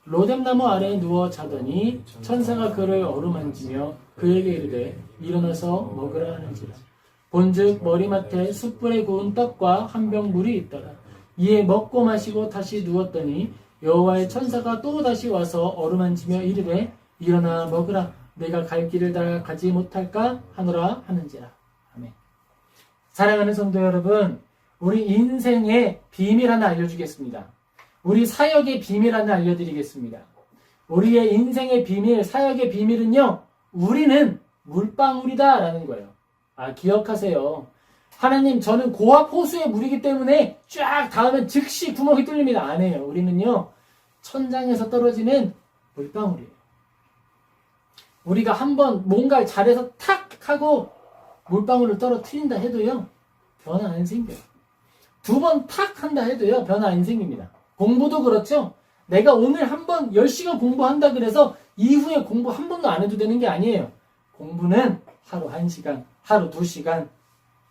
로뎀나무 아래에 누워 자더니 천사가 그를 어루만지며 그에게 이르되 일어나서 먹으라 하는지라. 본즉 머리맡에 숯불에 구운 떡과 한 병 물이 있더라. 이에 먹고 마시고 다시 누웠더니 여호와의 천사가 또 다시 와서 어루만지며 이르되 일어나 먹으라. 내가 갈 길을 다 가지 못할까 하노라 하는지라. 아멘. 사랑하는 성도 여러분, 우리 인생의 비밀 하나 알려주겠습니다. 우리 사역의 비밀 하나 알려드리겠습니다. 우리의 인생의 비밀, 사역의 비밀은요, 우리는 물방울이다 라는 거예요. 기억하세요. 하나님, 저는 고압 호수의 물이기 때문에 쫙 닿으면 즉시 구멍이 뚫립니다. 아니에요. 우리는요, 천장에서 떨어지는 물방울이에요. 우리가 한번 뭔가를 잘해서 탁 하고 물방울을 떨어뜨린다 해도요, 변화 안 생겨요. 2번 탁 한다 해도요, 변화 안 생깁니다. 공부도 그렇죠. 내가 오늘 한번 10시간 공부한다 그래서 이후에 공부 한 번도 안 해도 되는 게 아니에요. 공부는 하루 1시간, 하루 2시간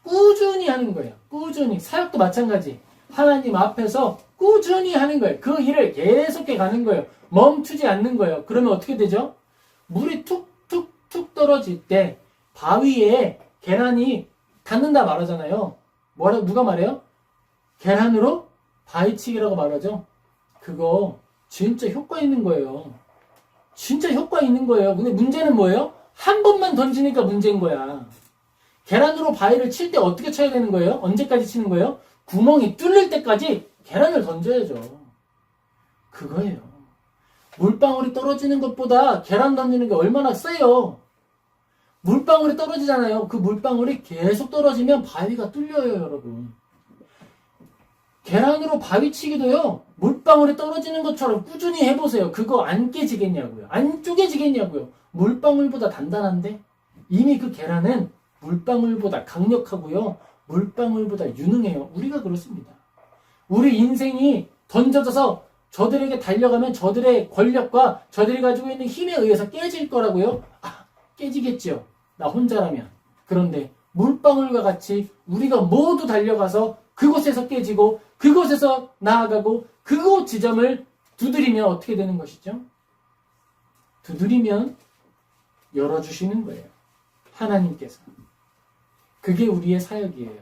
꾸준히 하는 거예요. 꾸준히. 사역도 마찬가지. 하나님 앞에서 꾸준히 하는 거예요. 그 일을 계속해 가는 거예요. 멈추지 않는 거예요. 그러면 어떻게 되죠? 물이 툭툭툭 떨어질 때 바위에 계란이 닿는다 말하잖아요. 누가 말해요? 계란으로 바위치기라고 말하죠. 그거 진짜 효과 있는 거예요. 진짜 효과 있는 거예요. 근데 문제는 뭐예요? 한 번만 던지니까 문제인 거야. 계란으로 바위를 칠 때 어떻게 쳐야 되는 거예요? 언제까지 치는 거예요? 구멍이 뚫릴 때까지 계란을 던져야죠. 그거예요. 물방울이 떨어지는 것보다 계란 던지는 게 얼마나 세요. 물방울이 떨어지잖아요. 그 물방울이 계속 떨어지면 바위가 뚫려요, 여러분. 계란으로 바위치기도요, 물방울이 떨어지는 것처럼 꾸준히 해보세요. 그거 안 깨지겠냐고요. 안 쪼개지겠냐고요. 물방울보다 단단한데? 이미 그 계란은 물방울보다 강력하고요, 물방울보다 유능해요. 우리가 그렇습니다. 우리 인생이 던져져서 저들에게 달려가면 저들의 권력과 저들이 가지고 있는 힘에 의해서 깨질 거라고요? 깨지겠죠. 나 혼자라면. 그런데 물방울과 같이 우리가 모두 달려가서 그곳에서 깨지고 그곳에서 나아가고 그곳 지점을 두드리면 어떻게 되는 것이죠? 두드리면 열어주시는 거예요. 하나님께서. 그게 우리의 사역이에요.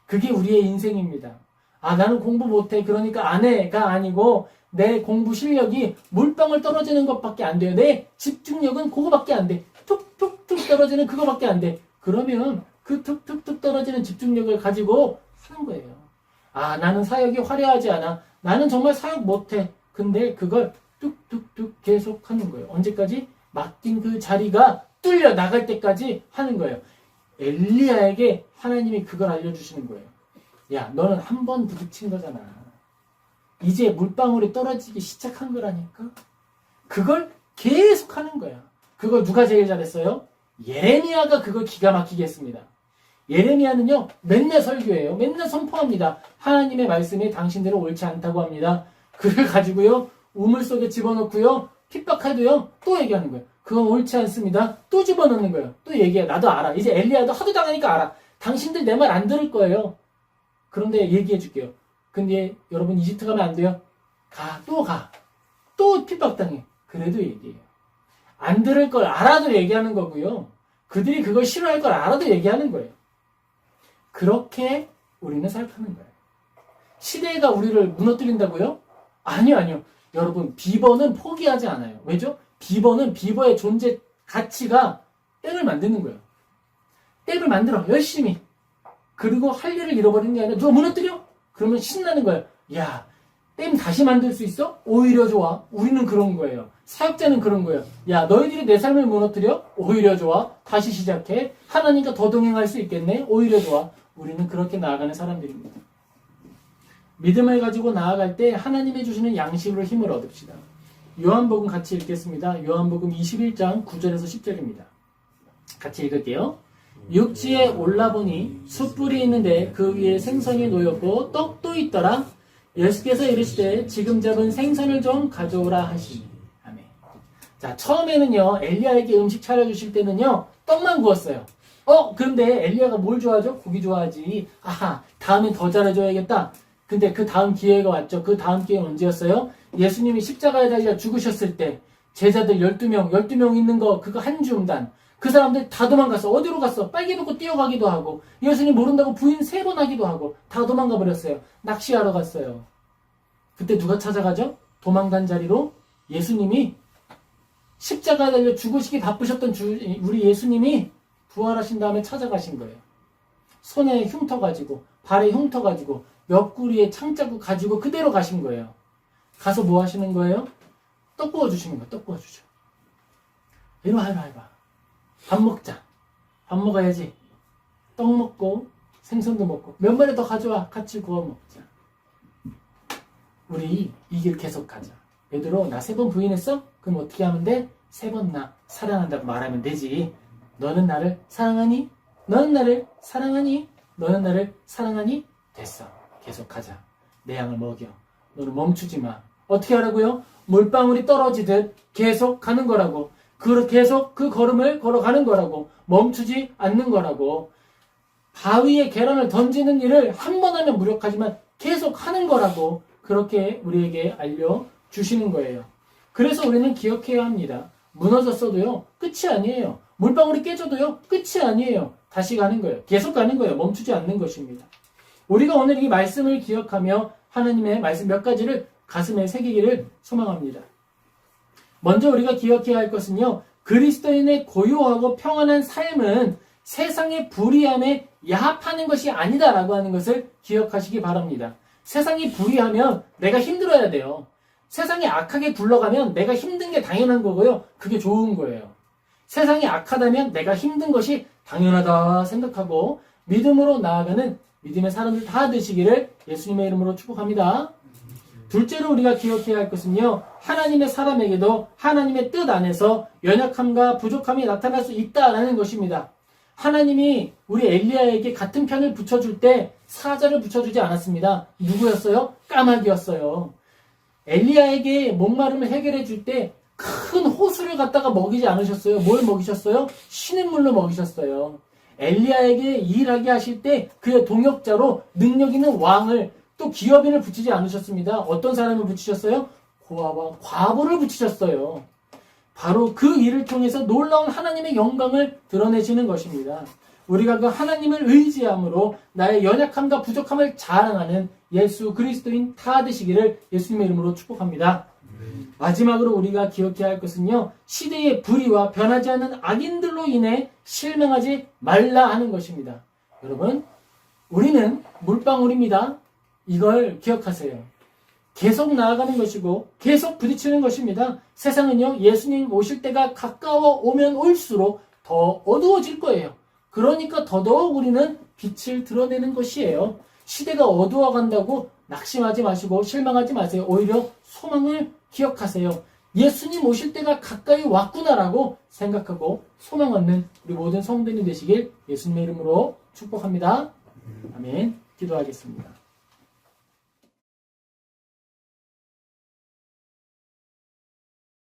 그게 우리의 인생입니다. 나는 공부 못해. 그러니까 안 해가 아니고 내 공부 실력이 물방울 떨어지는 것밖에 안 돼요. 내 집중력은 그거밖에 안 돼. 툭툭툭 떨어지는 그거밖에 안 돼. 그러면 그 툭툭툭 떨어지는 집중력을 가지고 하는 거예요. 나는 사역이 화려하지 않아. 나는 정말 사역 못해. 근데 그걸 뚝뚝뚝 계속 하는 거예요. 언제까지? 맡긴 그 자리가 뚫려 나갈 때까지 하는 거예요. 엘리야에게 하나님이 그걸 알려주시는 거예요. 야, 너는 한 번 부딪힌 거잖아. 이제 물방울이 떨어지기 시작한 거라니까? 그걸 계속 하는 거야. 그걸 누가 제일 잘했어요? 예레미야가 그걸 기가 막히게 했습니다. 예레미야는요, 맨날 설교해요. 맨날 선포합니다. 하나님의 말씀이 당신들은 옳지 않다고 합니다. 그걸 가지고요, 우물 속에 집어넣고요, 핍박해도요, 또 얘기하는 거예요. 그건 옳지 않습니다. 또 집어넣는 거예요. 또 얘기해. 나도 알아. 이제 엘리야도 하도 당하니까 알아. 당신들 내 말 안 들을 거예요. 그런데 얘기해 줄게요. 근데 여러분 이집트 가면 안 돼요? 또 가. 또 핍박당해. 그래도 얘기해요. 안 들을 걸 알아도 얘기하는 거고요. 그들이 그걸 싫어할 걸 알아도 얘기하는 거예요. 그렇게 우리는 살아가는 거예요. 시대가 우리를 무너뜨린다고요? 아니요. 여러분, 비버는 포기하지 않아요. 왜죠? 비버는 비버의 존재 가치가 댐을 만드는 거예요. 댐을 만들어, 열심히. 그리고 할 일을 잃어버리는 게 아니라 누가 무너뜨려? 그러면 신나는 거예요. 야, 댐 다시 만들 수 있어? 오히려 좋아. 우리는 그런 거예요. 사역자는 그런 거예요. 야, 너희들이 내 삶을 무너뜨려? 오히려 좋아. 다시 시작해. 하나님과 더 동행할 수 있겠네? 오히려 좋아. 우리는 그렇게 나아가는 사람들입니다. 믿음을 가지고 나아갈 때 하나님이 주시는 양식으로 힘을 얻읍시다. 요한복음 같이 읽겠습니다. 요한복음 21장 9절에서 10절입니다. 같이 읽을게요. 육지에 올라보니 숯불이 있는데 그 위에 생선이 놓였고 떡도 있더라. 예수께서 이르시되 지금 잡은 생선을 좀 가져오라 하시니. 아멘. 자, 처음에는요, 엘리야에게 음식 차려주실 때는요, 떡만 구웠어요. 그런데 엘리야가 뭘 좋아하죠? 고기 좋아하지. 아하, 다음엔 더 잘해줘야겠다. 근데 그 다음 기회가 왔죠. 그 다음 기회는 언제였어요? 예수님이 십자가에 달려 죽으셨을 때 제자들 12명 있는 거 그거 한 줌단. 그 사람들 다 도망갔어. 어디로 갔어? 빨개 벗고 뛰어가기도 하고 예수님 모른다고 부인 3번 하기도 하고 다 도망가 버렸어요. 낚시하러 갔어요. 그때 누가 찾아가죠? 도망간 자리로 예수님이 십자가에 달려 죽으시기 바쁘셨던 우리 예수님이 부활하신 다음에 찾아가신 거예요. 손에 흉터 가지고 발에 흉터 가지고 옆구리에 창자국 가지고 그대로 가신 거예요. 가서 뭐 하시는 거예요? 떡 구워주시는 거예요. 떡 구워주죠. 이리 와. 밥 먹자. 밥 먹어야지. 떡 먹고 생선도 먹고 몇 마리 더 가져와. 같이 구워 먹자. 우리 이 길 계속 가자. 베드로 나 3번 부인했어? 그럼 어떻게 하면 돼? 3번 나 사랑한다고 말하면 되지. 너는 나를 사랑하니? 너는 나를 사랑하니? 너는 나를 사랑하니? 됐어. 계속 가자. 내 양을 먹여. 너는 멈추지 마. 어떻게 하라고요? 물방울이 떨어지듯 계속 가는 거라고. 계속 그 걸음을 걸어가는 거라고. 멈추지 않는 거라고. 바위에 계란을 던지는 일을 한 번 하면 무력하지만 계속 하는 거라고. 그렇게 우리에게 알려주시는 거예요. 그래서 우리는 기억해야 합니다. 무너졌어도요, 끝이 아니에요. 물방울이 깨져도요, 끝이 아니에요. 다시 가는 거예요. 계속 가는 거예요. 멈추지 않는 것입니다. 우리가 오늘 이 말씀을 기억하며 하나님의 말씀 몇 가지를 가슴에 새기기를 소망합니다. 먼저 우리가 기억해야 할 것은요, 그리스도인의 고요하고 평안한 삶은 세상의 불의함에 야합하는 것이 아니다라고 하는 것을 기억하시기 바랍니다. 세상이 불의하면 내가 힘들어야 돼요. 세상이 악하게 굴러가면 내가 힘든 게 당연한 거고요. 그게 좋은 거예요. 세상이 악하다면 내가 힘든 것이 당연하다 생각하고 믿음으로 나아가는 믿음의 사람들 다 되시기를 예수님의 이름으로 축복합니다. 둘째로 우리가 기억해야 할 것은요, 하나님의 사람에게도 하나님의 뜻 안에서 연약함과 부족함이 나타날 수 있다라는 것입니다. 하나님이 우리 엘리야에게 같은 편을 붙여줄 때 사자를 붙여주지 않았습니다. 누구였어요? 까마귀였어요. 엘리야에게 목마름을 해결해 줄 때 큰 호수를 갖다가 먹이지 않으셨어요. 뭘 먹이셨어요? 신인물로 먹이셨어요. 엘리야에게 일하게 하실 때 그의 동역자로 능력 있는 왕을 또 기업인을 붙이지 않으셨습니다. 어떤 사람을 붙이셨어요? 고아와 과부를 붙이셨어요. 바로 그 일을 통해서 놀라운 하나님의 영광을 드러내시는 것입니다. 우리가 그 하나님을 의지함으로 나의 연약함과 부족함을 자랑하는 예수 그리스도인 다 되시기를 예수님의 이름으로 축복합니다. 마지막으로 우리가 기억해야 할 것은요, 시대의 불의와 변하지 않는 악인들로 인해 실망하지 말라 하는 것입니다. 여러분, 우리는 물방울입니다. 이걸 기억하세요. 계속 나아가는 것이고 계속 부딪히는 것입니다. 세상은요, 예수님 오실 때가 가까워 오면 올수록 더 어두워질 거예요. 그러니까 더더욱 우리는 빛을 드러내는 것이에요. 시대가 어두워간다고 낙심하지 마시고 실망하지 마세요. 오히려 소망을 기억하세요. 예수님 오실 때가 가까이 왔구나라고 생각하고 소망 얻는 우리 모든 성도님 되시길 예수님의 이름으로 축복합니다. 아멘. 기도하겠습니다.